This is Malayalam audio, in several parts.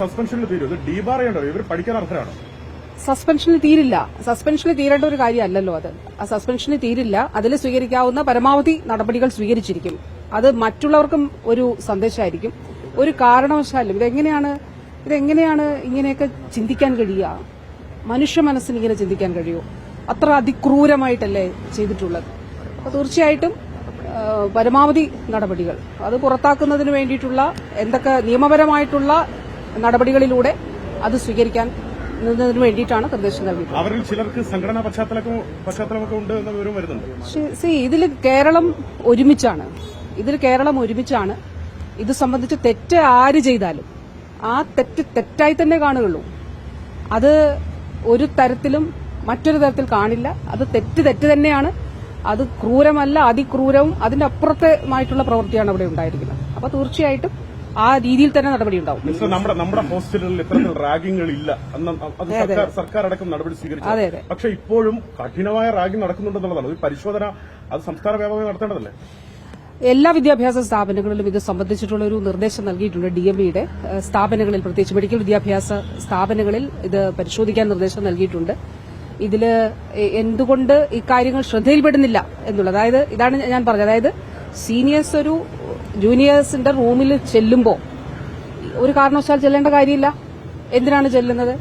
സസ്പെൻഷനിൽ തീരും. ഡീബാർ ചെയ്യണ്ടോ? ഇവർ പഠിക്കാൻ അർഹരാണ്. സസ്പെൻഷനിൽ തീരില്ല. സസ്പെൻഷനിൽ തീരേണ്ട ഒരു കാര്യമല്ലല്ലോ അത്. ആ സസ്പെൻഷനിൽ തീരില്ല. അതിൽ സ്വീകരിക്കാവുന്ന പരമാവധി നടപടികൾ സ്വീകരിച്ചിരിക്കും. അത് മറ്റുള്ളവർക്കും ഒരു സന്ദേശമായിരിക്കും. ഒരു കാരണവശാലും ഇതെങ്ങനെയാണ് ഇങ്ങനെയൊക്കെ ചിന്തിക്കാൻ കഴിയുക? മനുഷ്യ മനസ്സിന് ഇങ്ങനെ ചിന്തിക്കാൻ കഴിയുമോ? അത്ര അതിക്രൂരമായിട്ടല്ലേ ചെയ്തിട്ടുള്ളത്. അപ്പോൾ തീർച്ചയായിട്ടും പരമാവധി നടപടികൾ അത് പുറത്താക്കുന്നതിന് വേണ്ടിയിട്ടുള്ള എന്തൊക്കെ നിയമപരമായിട്ടുള്ള നടപടികളിലൂടെ അത് സ്വീകരിക്കാൻ ന്നതിന് വേണ്ടിയിട്ടാണ് നിർദ്ദേശം നൽകിയത്. അവരിൽ ചിലർക്ക് സംഘടനാ പശ്ചാത്തലമൊക്കെ ഉണ്ട് എന്ന വിവരം വരുന്നുണ്ട്. ഇതിൽ കേരളം ഒരുമിച്ചാണ്. ഇത് സംബന്ധിച്ച് തെറ്റ് ആര് ചെയ്താലും ആ തെറ്റ് തെറ്റായി തന്നെ കാണുകയുള്ളൂ. അത് ഒരു തരത്തിലും മറ്റൊരു തരത്തിൽ കാണില്ല. അത് തെറ്റ് തന്നെയാണ്. അത് ക്രൂരമല്ല, അതിക്രൂരവും അതിന്റെ അപ്പുറത്തുമായിട്ടുള്ള പ്രവൃത്തിയാണ് അവിടെ ഉണ്ടായിരിക്കുന്നത്. അപ്പൊ തീർച്ചയായിട്ടും ആ രീതിയിൽ തന്നെ നടപടി ഉണ്ടാവും. നമ്മുടെ ഹോസ്റ്റലുകളിൽ ഇത്തരത്തിൽ റാഗിംഗുകൾ ഇല്ല. സർക്കാർ അടക്കം നടപടി സ്വീകരിച്ചു. പക്ഷെ ഇപ്പോഴും കഠിനമായ റാഗിംഗ് നടക്കുന്നുണ്ടെന്നുള്ളതാണ്. ഒരു പരിശോധന അത് സംസ്ഥാന വ്യാപകമായി നടത്തേണ്ടതല്ലേ? എല്ലാ വിദ്യാഭ്യാസ സ്ഥാപനങ്ങളിലും ഇത് സംബന്ധിച്ചിട്ടുള്ള ഒരു നിർദ്ദേശം നൽകിയിട്ടുണ്ട്. ഡിഎംഇയുടെ സ്ഥാപനങ്ങളിൽ, പ്രത്യേകിച്ച് മെഡിക്കൽ വിദ്യാഭ്യാസ സ്ഥാപനങ്ങളിൽ ഇത് പരിശോധിക്കാൻ നിർദ്ദേശം നൽകിയിട്ടുണ്ട്. ഇതില് എന്തുകൊണ്ട് ഇക്കാര്യങ്ങൾ ശ്രദ്ധയിൽപ്പെടുന്നില്ല എന്നുള്ളത്, അതായത് ഇതാണ് ഞാൻ പറഞ്ഞത്. അതായത് സീനിയേഴ്സ് ഒരു ജൂനിയേഴ്സിന്റെ റൂമിൽ ചെല്ലുമ്പോൾ ഒരു കാരണവശാൽ ചെല്ലേണ്ട കാര്യമില്ല. എന്തിനാണ് ചെല്ലുന്നത്?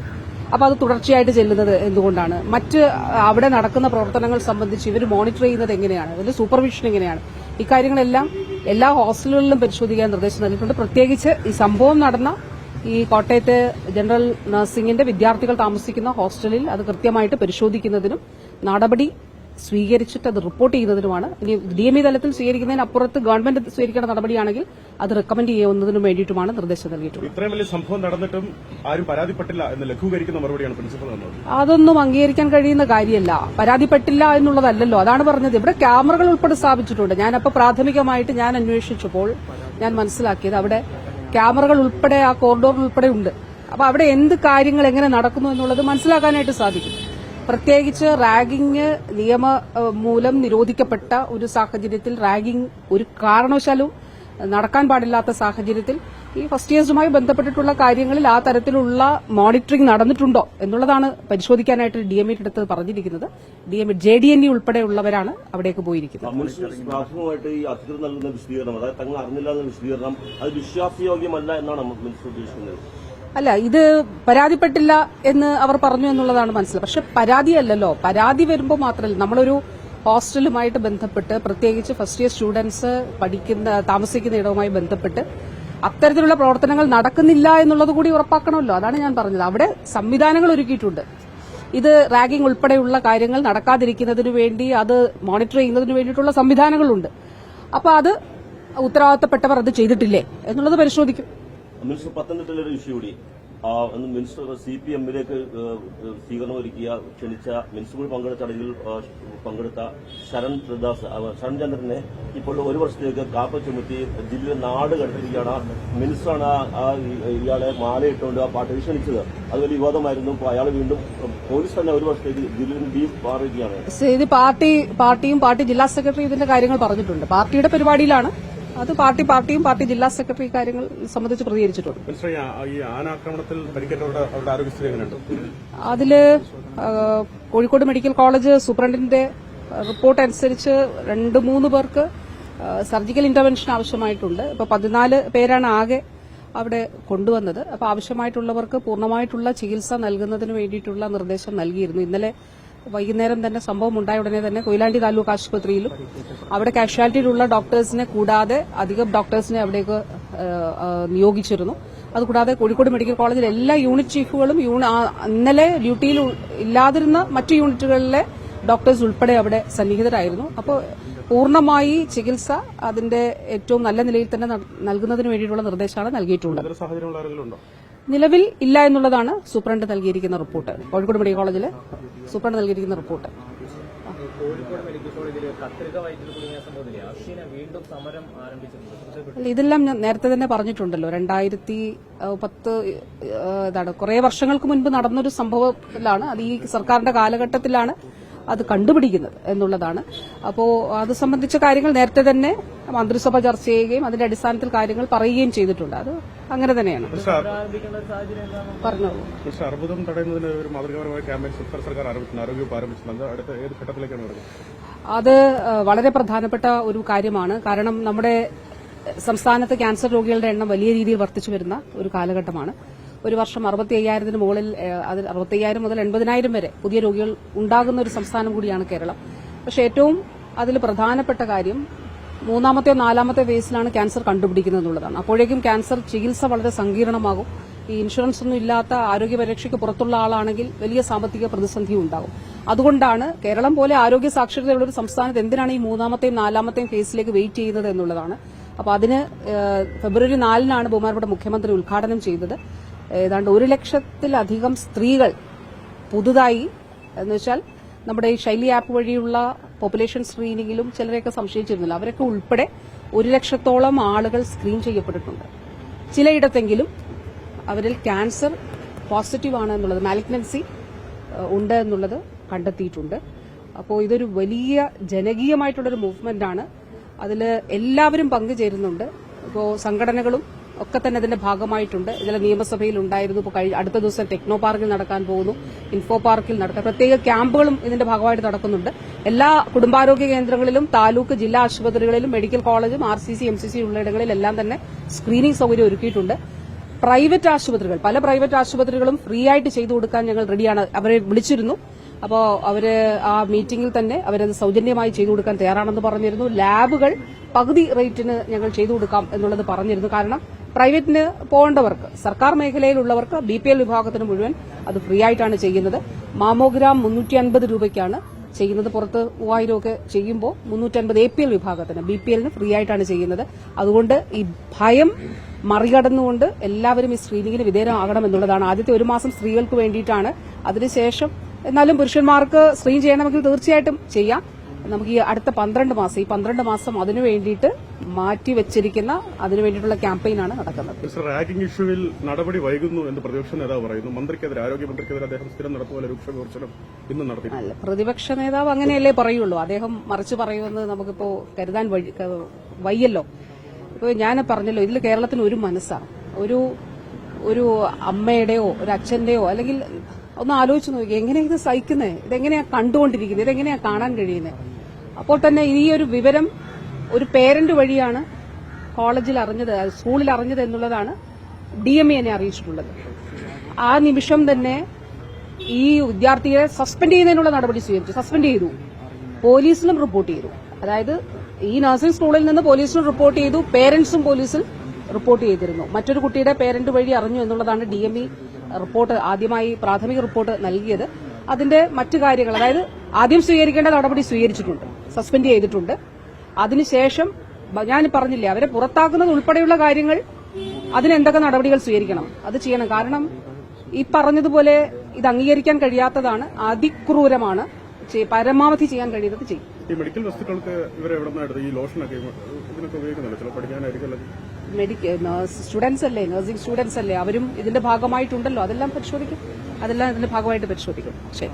അപ്പൊ അത് തുടർച്ചയായിട്ട് ചെല്ലുന്നത് എന്തുകൊണ്ടാണ്? മറ്റ് അവിടെ നടക്കുന്ന പ്രവർത്തനങ്ങൾ സംബന്ധിച്ച് ഇവർ മോണിറ്റർ ചെയ്യുന്നത് എങ്ങനെയാണ്? അതിന്റെ സൂപ്പർവിഷൻ എങ്ങനെയാണ്? ഇക്കാര്യങ്ങളെല്ലാം എല്ലാ ഹോസ്റ്റലുകളിലും പരിശോധിക്കാൻ നിർദ്ദേശം നൽകിയിട്ടുണ്ട്. പ്രത്യേകിച്ച് ഈ സംഭവം നടന്ന ഈ കോട്ടയത്തെ ജനറൽ നഴ്സിംഗിന്റെ വിദ്യാർത്ഥികൾ താമസിക്കുന്ന ഹോസ്റ്റലിൽ അത് കൃത്യമായിട്ട് പരിശോധിക്കുന്നതിനും നടപടി സ്വീകരിച്ചിട്ട് അത് റിപ്പോർട്ട് ചെയ്യുന്നതിനുമാണ്. ഇനി ഡിഎംഇ തലത്തിൽ സ്വീകരിക്കുന്നതിനപ്പുറത്ത് ഗവൺമെന്റ് സ്വീകരിക്കേണ്ട നടപടിയാണെങ്കിൽ അത് റെക്കമെൻഡ് ചെയ്യുന്നതിനും വേണ്ടിയിട്ടുമാണ് നിർദ്ദേശം നൽകിയിട്ടുള്ളത്. ഇത്രയും വലിയ സംഭവം നടന്നിട്ടും ആരും പരാതിപ്പെട്ടില്ല എന്ന് ലഘൂകരിക്കുന്ന മറുപടിയാണ് പ്രിൻസിപ്പൽ തന്നത്. അതൊന്നും അംഗീകരിക്കാൻ കഴിയുന്ന കാര്യമല്ല. പരാതിപ്പെട്ടില്ല എന്നുള്ളതല്ലല്ലോ. അതാണ് പറഞ്ഞത്. ഇവിടെ ക്യാമറകൾ ഉൾപ്പെടെ സ്ഥാപിച്ചിട്ടുണ്ട്. ഞാനപ്പോൾ പ്രാഥമികമായിട്ട് ഞാൻ അന്വേഷിച്ചപ്പോൾ ഞാൻ മനസ്സിലാക്കിയത് അവിടെ ക്യാമറകൾ ഉൾപ്പെടെ ആ കോറിഡോറിൽ ഉൾപ്പെടെ ഉണ്ട്. അപ്പൊ അവിടെ എന്ത് കാര്യങ്ങൾ എങ്ങനെ നടക്കുന്നു എന്നുള്ളത് മനസ്സിലാക്കാനായിട്ട് സാധിക്കും. പ്രത്യേകിച്ച് റാഗിംഗ് നിയമമൂലം നിരോധിക്കപ്പെട്ട ഒരു സാഹചര്യത്തിൽ, റാഗിംഗ് ഒരു കാരണവശാലും നടക്കാൻ പാടില്ലാത്ത സാഹചര്യത്തിൽ ഈ ഫസ്റ്റ് ഇയേഴ്സുമായി ബന്ധപ്പെട്ടിട്ടുള്ള കാര്യങ്ങളിൽ ആ തരത്തിലുള്ള മോണിറ്ററിംഗ് നടന്നിട്ടുണ്ടോ എന്നുള്ളതാണ് പരിശോധിക്കാനായിട്ട് ഡിഎംഇയുടെ അടുത്ത് പറഞ്ഞിരിക്കുന്നത്. JDNE ഉൾപ്പെടെയുള്ളവരാണ് അവിടേക്ക് പോയിരിക്കുന്നത്. ഈ അധികൃതർ നൽകുന്ന വിശദീകരണം, അതായത് തങ്ങൾ അറിഞ്ഞില്ല എന്ന വിശദീകരണം, അത് വിശ്വാസയോഗ്യമല്ല എന്നാണ് മിനിസ്റ്റർ ഉദ്ദേശിക്കുന്നത്. അല്ല, ഇത് പരാതിപ്പെട്ടില്ല എന്ന് അവർ പറഞ്ഞു എന്നുള്ളതാണ് മനസ്സിലായത്. പക്ഷെ പരാതിയല്ലല്ലോ. പരാതി വരുമ്പോൾ മാത്രമല്ല, നമ്മളൊരു ഹോസ്റ്റലുമായിട്ട് ബന്ധപ്പെട്ട്, പ്രത്യേകിച്ച് ഫസ്റ്റ് ഇയർ സ്റ്റുഡൻസ് താമസിക്കുന്ന ഇടവുമായി ബന്ധപ്പെട്ട് അത്തരത്തിലുള്ള പ്രവർത്തനങ്ങൾ നടക്കുന്നില്ല എന്നുള്ളത് കൂടി ഉറപ്പാക്കണമല്ലോ. അതാണ് ഞാൻ പറഞ്ഞത്. അവിടെ സംവിധാനങ്ങൾ ഒരുക്കിയിട്ടുണ്ട്. ഇത് റാഗിംഗ് ഉൾപ്പെടെയുള്ള കാര്യങ്ങൾ നടക്കാതിരിക്കുന്നതിന് വേണ്ടി, അത് മോണിറ്റർ ചെയ്യുന്നതിന് വേണ്ടിയിട്ടുള്ള സംവിധാനങ്ങളുണ്ട്. അപ്പൊ അത് ഉത്തരവാദിത്തപ്പെട്ടവർ അത് ചെയ്തിട്ടില്ലേ എന്നുള്ളത് പരിശോധിക്കും. മിനിസ്റ്റർ, പത്തനംതിട്ടയിലൊരു ഇഷ്യൂ കൂടി. മിനിസ്റ്റർ CPMലേക്ക് സ്വീകരണം ഒരുക്കിയ ക്ഷണിച്ച മിനിസ്റ്റർ കൂടി പങ്കെടുത്ത ചടങ്ങിൽ പങ്കെടുത്ത ശരൺചന്ദ്രനെ ഇപ്പോൾ ഒരു വർഷത്തേക്ക് കാപ്പ ചുമത്തി ജില്ലയിലെ നാട് കടത്തിരിക്കുകയാണ്. മിനിസ്റ്ററാണ് ഇയാളെ മാലയിട്ടുകൊണ്ട് ആ പാർട്ടി ക്ഷണിച്ചത്. അത് വലിയ വിവാദമായിരുന്നു. അയാൾ വീണ്ടും പോലീസ് തന്നെ ഒരു വർഷത്തേക്ക് ജില്ലയിൽ ഡീപ് മാറിയിരിക്കുകയാണ്. ഇത് പാർട്ടിയും പാർട്ടി ജില്ലാ സെക്രട്ടറി ഇതിന്റെ കാര്യങ്ങൾ പറഞ്ഞിട്ടുണ്ട്. പാർട്ടിയുടെ പരിപാടിയിലാണ് അത്. പാർട്ടിയും പാർട്ടി ജില്ലാ സെക്രട്ടറി കാര്യങ്ങൾ സംബന്ധിച്ച് പ്രതികരിച്ചിട്ടുണ്ട്. അതില് കോഴിക്കോട് മെഡിക്കൽ കോളേജ് സൂപ്രണ്ടിന്റെ റിപ്പോർട്ട് അനുസരിച്ച് 2-3 പേർക്ക് സർജിക്കൽ ഇന്റർവെൻഷൻ ആവശ്യമായിട്ടുണ്ട്. ഇപ്പൊ 14 പേരാണ് ആകെ അവിടെ കൊണ്ടുവന്നത്. അപ്പൊ ആവശ്യമായിട്ടുള്ളവർക്ക് പൂർണ്ണമായിട്ടുള്ള ചികിത്സ നൽകുന്നതിന് വേണ്ടിയിട്ടുള്ള നിർദ്ദേശം നൽകിയിരുന്നു. ഇന്നലെ വൈകുന്നേരം തന്നെ സംഭവം ഉണ്ടായ ഉടനെ തന്നെ കൊയിലാണ്ടി താലൂക്ക് ആശുപത്രിയിലും അവിടെ കാഷ്വാലിറ്റിയിലുള്ള ഡോക്ടേഴ്സിനെ കൂടാതെ അധികം ഡോക്ടേഴ്സിനെ അവിടേക്ക് നിയോഗിച്ചിരുന്നു. അതുകൂടാതെ കോഴിക്കോട് മെഡിക്കൽ കോളേജിലെ എല്ലാ യൂണിറ്റ് ചീഫുകളും ഇന്നലെ ഡ്യൂട്ടിയിൽ ഇല്ലാതിരുന്ന മറ്റു യൂണിറ്റുകളിലെ ഡോക്ടേഴ്സ് ഉൾപ്പെടെ അവിടെ സന്നിഹിതരായിരുന്നു. അപ്പോൾ പൂർണ്ണമായി ചികിത്സ അതിന്റെ ഏറ്റവും നല്ല നിലയിൽ തന്നെ നൽകുന്നതിന് വേണ്ടിയിട്ടുള്ള നിർദ്ദേശമാണ് നൽകിയിട്ടുള്ളത്. നിലവിൽ ഇല്ല എന്നുള്ളതാണ് സൂപ്രണ്ട് നൽകിയിരിക്കുന്ന റിപ്പോർട്ട്. കോഴിക്കോട് മെഡിക്കൽ കോളേജിലെ സൂപ്രണ്ട് നൽകിയിരിക്കുന്ന റിപ്പോർട്ട്. ഇതെല്ലാം ഞാൻ നേരത്തെ തന്നെ പറഞ്ഞിട്ടുണ്ടല്ലോ. 2010 കുറെ വർഷങ്ങൾക്ക് മുൻപ് നടന്നൊരു സംഭവത്തിലാണ്. അത് ഈ സർക്കാരിന്റെ കാലഘട്ടത്തിലാണ് അത് കണ്ടുപിടിക്കുന്നത് എന്നുള്ളതാണ്. അപ്പോൾ അത് സംബന്ധിച്ച കാര്യങ്ങൾ നേരത്തെ തന്നെ മന്ത്രിസഭ ചർച്ച ചെയ്യുകയും അതിന്റെ അടിസ്ഥാനത്തിൽ കാര്യങ്ങൾ പറയുകയും ചെയ്തിട്ടുണ്ട്. അത് അങ്ങനെ തന്നെയാണ്. പറഞ്ഞോളൂ. പക്ഷേ അർബുദം തടയുന്നതിന് ഒരു മാതൃകാപരമായ ക്യാമ്പയിൻ സംസ്ഥാന സർക്കാർ ആരോഗ്യവകുപ്പ് ആരംഭിച്ചിട്ടുണ്ട്. അടുത്ത ഏത് ഘട്ടത്തിലേക്കാണ് വരുന്നത്? അത് വളരെ പ്രധാനപ്പെട്ട ഒരു കാര്യമാണ്. കാരണം നമ്മുടെ സംസ്ഥാനത്ത് ക്യാൻസർ രോഗികളുടെ എണ്ണം വലിയ രീതിയിൽ വർദ്ധിച്ചു വരുന്ന ഒരു കാലഘട്ടമാണ്. ഒരു വർഷം 65,000 മുകളിൽ 65,000 മുതൽ 80,000 വരെ പുതിയ രോഗികൾ ഉണ്ടാകുന്ന ഒരു സംസ്ഥാനം കൂടിയാണ് കേരളം. പക്ഷേ ഏറ്റവും അതിൽ പ്രധാനപ്പെട്ട കാര്യം 3ാമത്തെയോ 4ാമത്തെ ഫേസിലാണ് ക്യാൻസർ കണ്ടുപിടിക്കുന്നത് എന്നുള്ളതാണ്. അപ്പോഴേക്കും ക്യാൻസർ ചികിത്സ വളരെ സങ്കീർണമാകും. ഈ ഇൻഷുറൻസ് ഒന്നും ഇല്ലാത്ത ആരോഗ്യപരിരക്ഷയ്ക്ക് പുറത്തുള്ള ആളാണെങ്കിൽ വലിയ സാമ്പത്തിക പ്രതിസന്ധി ഉണ്ടാകും. അതുകൊണ്ടാണ് കേരളം പോലെ ആരോഗ്യ സാക്ഷരതയുള്ള ഒരു സംസ്ഥാനത്ത് എന്തിനാണ് ഈ 3ാമത്തെയും 4ാമത്തെയും ഫേസിലേക്ക് വെയിറ്റ് ചെയ്യുന്നത് എന്നുള്ളതാണ്. അപ്പോൾ അതിന് ഫെബ്രുവരി 4-നാണ് ബഹുമാനപ്പെട്ട മുഖ്യമന്ത്രി ഉദ്ഘാടനം ചെയ്തത്. ഏതാണ്ട് 1 ലക്ഷത്തിലധികം സ്ത്രീകൾ പുതുതായി എന്നുവെച്ചാൽ നമ്മുടെ ഈ ശൈലി ആപ്പ് വഴിയുള്ള പോപ്പുലേഷൻ സ്ക്രീനിങ്ങിലും ചിലരെയൊക്കെ സംശയിച്ചിരുന്നില്ല. അവരൊക്കെ ഉൾപ്പെടെ 1 ലക്ഷത്തോളം ആളുകൾ സ്ക്രീൻ ചെയ്യപ്പെട്ടിട്ടുണ്ട്. ചിലയിടത്തെങ്കിലും അവരിൽ ക്യാൻസർ പോസിറ്റീവ് ആണ് എന്നുള്ളത്, മാലിഗ്നൻസി ഉണ്ട് എന്നുള്ളത് കണ്ടെത്തിയിട്ടുണ്ട്. അപ്പോൾ ഇതൊരു വലിയ ജനകീയമായിട്ടുള്ളൊരു മൂവ്മെന്റാണ്. അതിൽ എല്ലാവരും പങ്കുചേരുന്നുണ്ട്. ഇപ്പോൾ സംഘടനകളും ഒക്കെ തന്നെ ഇതിന്റെ ഭാഗമായിട്ടുണ്ട്. ഇതിൽ നിയമസഭയിൽ ഉണ്ടായിരുന്നു. ഇപ്പോൾ അടുത്ത ദിവസം ടെക്നോ പാർക്കിൽ നടക്കാൻ പോകുന്നു, ഇൻഫോ പാർക്കിൽ നടക്കാൻ പ്രത്യേക ക്യാമ്പുകളും ഇതിന്റെ ഭാഗമായിട്ട് നടക്കുന്നുണ്ട്. എല്ലാ കുടുംബാരോഗ്യ കേന്ദ്രങ്ങളിലും താലൂക്ക് ജില്ലാ ആശുപത്രികളിലും മെഡിക്കൽ കോളേജും RCC MCC ഉള്ളിടങ്ങളിലെല്ലാം തന്നെ സ്ക്രീനിംഗ് സൌകര്യം ഒരുക്കിയിട്ടുണ്ട്. പ്രൈവറ്റ് ആശുപത്രികൾ, പല പ്രൈവറ്റ് ആശുപത്രികളും ഫ്രീ ആയിട്ട് ചെയ്തു കൊടുക്കാൻ ഞങ്ങൾ റെഡിയാണ്. അവരെ വിളിച്ചിരുന്നു. അപ്പോൾ അവര് ആ മീറ്റിംഗിൽ തന്നെ അവരത് സൌജന്യമായി ചെയ്തു കൊടുക്കാൻ തയ്യാറാണെന്ന് പറഞ്ഞിരുന്നു. ലാബുകൾ പകുതി റേറ്റിന് ഞങ്ങൾ ചെയ്തു കൊടുക്കാം എന്നുള്ളത് പറഞ്ഞിരുന്നു. കാരണം പ്രൈവറ്റിന് പോകേണ്ടവർക്ക്, സർക്കാർ മേഖലയിലുള്ളവർക്ക് BPL വിഭാഗത്തിന് മുഴുവൻ അത് ഫ്രീ ആയിട്ടാണ് ചെയ്യുന്നത്. മാമോഗ്രാം 350 രൂപയ്ക്കാണ് ചെയ്യുന്നത്. പുറത്ത് 3000 ഒക്കെ ചെയ്യുമ്പോൾ 350 APL വിഭാഗത്തിന്, BPLന് ഫ്രീ ആയിട്ടാണ് ചെയ്യുന്നത്. അതുകൊണ്ട് ഈ ഭയം മറികടന്നുകൊണ്ട് എല്ലാവരും ഈ സ്ക്രീനിങ്ങിന് വിധേയമാകണം എന്നുള്ളതാണ്. ആദ്യത്തെ 1 മാസം സ്ത്രീകൾക്ക് വേണ്ടിയിട്ടാണ്. അതിനുശേഷം എന്നാലും പുരുഷന്മാർക്ക് സ്ക്രീൻ ചെയ്യണമെങ്കിൽ തീർച്ചയായിട്ടും ചെയ്യാം. നമുക്ക് ഈ അടുത്ത 12 മാസം അതിനു വേണ്ടിയിട്ട് മാറ്റിവെച്ചിരിക്കുന്ന അതിനു വേണ്ടിയിട്ടുള്ള ക്യാമ്പയിനാണ് നടക്കുന്നത്. റാഗിംഗ് ഇഷ്യൂവിൽ നടപടി വൈകുന്നു എന്ന് പ്രതിപക്ഷ നേതാവ് പറയുന്നു. മന്ത്രിക്കെതിരെ, ആരോഗ്യമന്ത്രിക്കെതിരെ അദ്ദേഹം സ്ഥിരം നടത്തുപോലെ രൂക്ഷ വിമർശനം ഇന്ന് നടത്തി. അല്ല, പ്രതിപക്ഷ നേതാവ് അങ്ങനെയല്ലേ പറയുള്ളൂ. അദ്ദേഹം മറിച്ച് പറയുമെന്ന് നമുക്കിപ്പോ കരുതാൻ വയ്യല്ലോ. ഇപ്പോൾ ഞാൻ പറഞ്ഞല്ലോ, ഇതിൽ കേരളത്തിന് ഒരു മനസ്സാണ്. ഒരു അമ്മയുടെയോ ഒരു അച്ഛന്റെയോ അല്ലെങ്കിൽ ഒന്ന് ആലോചിച്ച് നോക്കി, എങ്ങനെയാ ഇത് സഹിക്കുന്നത്, ഇതെങ്ങനെയാ കണ്ടുകൊണ്ടിരിക്കുന്നത്, ഇതെങ്ങനെയാ കാണാൻ കഴിയുന്നത്. അപ്പോൾ തന്നെ ഈ ഒരു വിവരം ഒരു പേരന്റ് വഴിയാണ് കോളേജിൽ അറിഞ്ഞത്, സ്കൂളിൽ അറിഞ്ഞത് എന്നുള്ളതാണ് DME എന്നെ അറിയിച്ചിട്ടുള്ളത്. ആ നിമിഷം തന്നെ ഈ വിദ്യാർത്ഥിയെ സസ്പെൻഡ് ചെയ്യുന്നതിനുള്ള നടപടി സ്വീകരിച്ചു. സസ്പെൻഡ് ചെയ്തു, പോലീസിലും റിപ്പോർട്ട് ചെയ്തു. അതായത് ഈ നഴ്സിംഗ് സ്കൂളിൽ നിന്ന് പോലീസിലും റിപ്പോർട്ട് ചെയ്തു, പേരന്റ്സും പോലീസിൽ റിപ്പോർട്ട് ചെയ്തിരുന്നു. മറ്റൊരു കുട്ടിയുടെ പേരന്റ് വഴി അറിഞ്ഞു എന്നുള്ളതാണ് DME റിപ്പോർട്ട്, ആദ്യമായി പ്രാഥമിക റിപ്പോർട്ട് നൽകിയത്. അതിന്റെ മറ്റു കാര്യങ്ങൾ, അതായത് ആദ്യം സ്വീകരിക്കേണ്ട നടപടി സ്വീകരിച്ചിട്ടുണ്ട്, സസ്പെൻഡ് ചെയ്തിട്ടുണ്ട്. അതിനുശേഷം ഞാൻ പറഞ്ഞില്ലേ, അവരെ പുറത്താക്കുന്നത് ഉൾപ്പെടെയുള്ള കാര്യങ്ങൾ, അതിനെന്തൊക്കെ നടപടികൾ സ്വീകരിക്കണം അത് ചെയ്യണം. കാരണം ഈ പറഞ്ഞതുപോലെ ഇത് അംഗീകരിക്കാൻ കഴിയാത്തതാണ്, അതിക്രൂരമാണ്. പരമാവധി ചെയ്യാൻ കഴിയുന്നത് ചെയ്യും. ഈ മെഡിക്കൽ വസ്തുക്കൾക്ക് ഇവരെ എവിടെ നിന്നാണ് ഈ ലോഷനൊക്കെ ഇതിനൊക്കെ ഉപയോഗിക്കുന്നുണ്ട്? ചില പഠിക്കാനായിരിക്കും സ്റ്റുഡൻസ് അല്ലേ, നഴ്സിംഗ് സ്റ്റുഡൻസ് അല്ലേ, അവരും ഇതിന്റെ ഭാഗമായിട്ടുണ്ടല്ലോ. അതെല്ലാം പരിശോധിക്കും, അതെല്ലാം ഇതിന്റെ ഭാഗമായിട്ട് പരിശോധിക്കും. ശരി.